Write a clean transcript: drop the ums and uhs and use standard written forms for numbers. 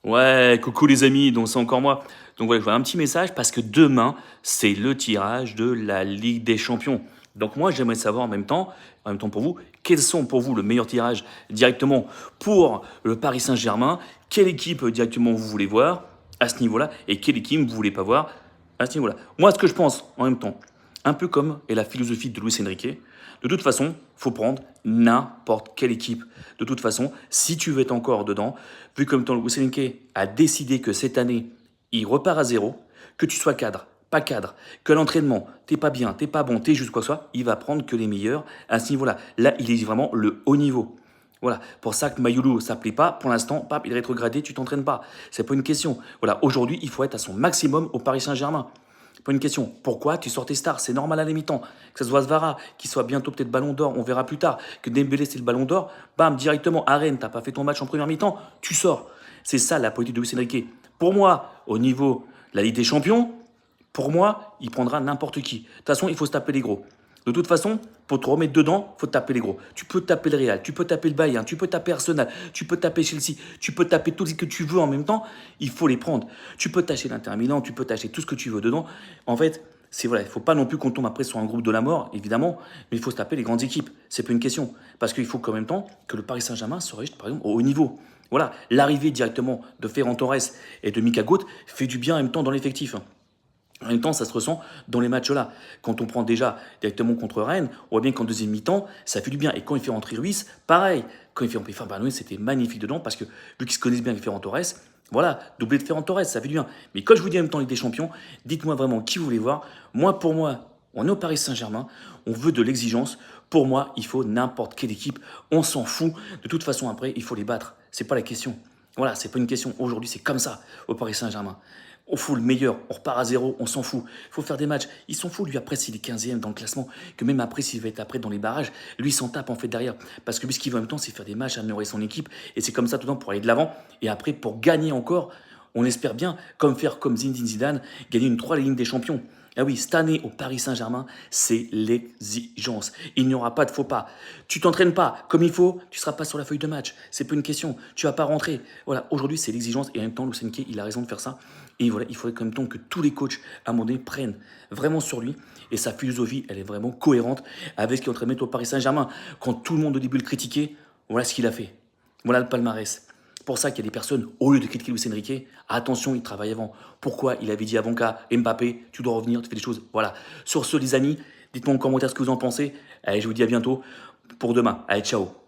Ouais, coucou les amis, donc c'est encore moi. Donc voilà, je vois un petit message parce que demain, c'est le tirage de la Ligue des Champions. Donc moi, j'aimerais savoir en même temps pour vous, quels sont pour vous le meilleur tirage directement pour le Paris Saint-Germain, quelle équipe directement vous voulez voir à ce niveau-là et quelle équipe vous voulez pas voir à ce niveau-là. Moi, ce que je pense en même temps, un peu comme est la philosophie de Luis Enrique, de toute façon, faut prendre n'importe quelle équipe. De toute façon, si tu veux être encore dedans, vu comme ton Luis Enrique a décidé que cette année, il repart à zéro, que tu sois cadre, pas cadre, que l'entraînement, t'es pas bien, t'es pas bon, t'es juste quoi que ce soit, il va prendre que les meilleurs à ce niveau-là. Là, il est vraiment le haut niveau. Voilà, pour ça que Mayulu, ça plaît pas. Pour l'instant, pape, il est rétrogradé, tu t'entraînes pas. C'est pas une question. Voilà, aujourd'hui, il faut être à son maximum au Paris Saint-Germain. Pas une question. Pourquoi tu sors tes stars? C'est normal à la mi-temps. Que ce soit Svara, qui soit bientôt peut-être Ballon d'Or, on verra plus tard. Que Dembélé c'est le Ballon d'Or, bam, directement à Rennes, t'as pas fait ton match en première mi-temps, tu sors. C'est ça la politique de Luis Enrique. Pour moi, au niveau de la Ligue des Champions, pour moi, il prendra n'importe qui. De toute façon, il faut se taper les gros. De toute façon, pour te remettre dedans, il faut taper les gros. Tu peux taper le Real, tu peux taper le Bayern, tu peux taper Arsenal, tu peux taper Chelsea, tu peux taper tout ce que tu veux en même temps. Il faut les prendre. Tu peux tâcher l'Inter Milan, tu peux tâcher tout ce que tu veux dedans. En fait, c'est voilà, il ne faut pas non plus qu'on tombe après sur un groupe de la mort, évidemment, mais il faut se taper les grandes équipes. C'est pas une question. Parce qu'il faut qu'en même temps que le Paris Saint-Germain se réussisse, par exemple, au haut niveau. Voilà, l'arrivée directement de Ferran Torres et de Mika Goth fait du bien en même temps dans l'effectif. En même temps, ça se ressent dans les matchs-là. Quand on prend déjà directement contre Rennes, on voit bien qu'en deuxième mi-temps, ça fait du bien. Et quand il fait rentrer Ruiz, pareil. Quand il fait rentrer Ferran Torres, c'était magnifique dedans parce que vu qu'ils se connaissent bien avec Ferran Torres, voilà, doublé de Ferran Torres, ça fait du bien. Mais quand je vous dis en même temps Ligue des Champions, dites-moi vraiment qui vous voulez voir. Moi, pour moi, on est au Paris Saint-Germain, on veut de l'exigence. Pour moi, il faut n'importe quelle équipe. On s'en fout. De toute façon, après, il faut les battre. C'est pas la question. Voilà, c'est pas une question. Aujourd'hui, c'est comme ça au Paris Saint-Germain. On fout le meilleur, on repart à zéro, on s'en fout. Il faut faire des matchs. Il s'en fout, lui, après, s'il est 15e dans le classement, que même après, s'il va être après dans les barrages, lui, il s'en tape en fait derrière. Parce que lui, ce qu'il veut en même temps, c'est faire des matchs, améliorer son équipe. Et c'est comme ça tout le temps pour aller de l'avant. Et après, pour gagner encore, on espère bien, comme Zinedine Zidane, gagner une 3 Ligue des Champions. Ah oui, cette année au Paris Saint-Germain, c'est l'exigence. Il n'y aura pas de faux pas. Tu t'entraînes pas comme il faut, tu seras pas sur la feuille de match. C'est pas une question. Tu vas pas rentrer. Voilà, aujourd'hui c'est l'exigence et en même temps, Luis Enrique, il a raison de faire ça. Et voilà, il faudrait quand même temps que tous les coachs à un moment donné prennent vraiment sur lui. Et sa philosophie, elle est vraiment cohérente avec ce qu'il est en train de mettre au Paris Saint-Germain. Quand tout le monde au début le critiquait, voilà ce qu'il a fait. Voilà le palmarès. C'est pour ça qu'il y a des personnes, au lieu de critiquer Luis Enrique, attention, il travaille avant. Pourquoi il avait dit avant qu'à Mbappé, tu dois revenir, tu fais des choses. Voilà. Sur ce, les amis, dites-moi en commentaire ce que vous en pensez. Allez, je vous dis à bientôt pour demain. Allez, ciao.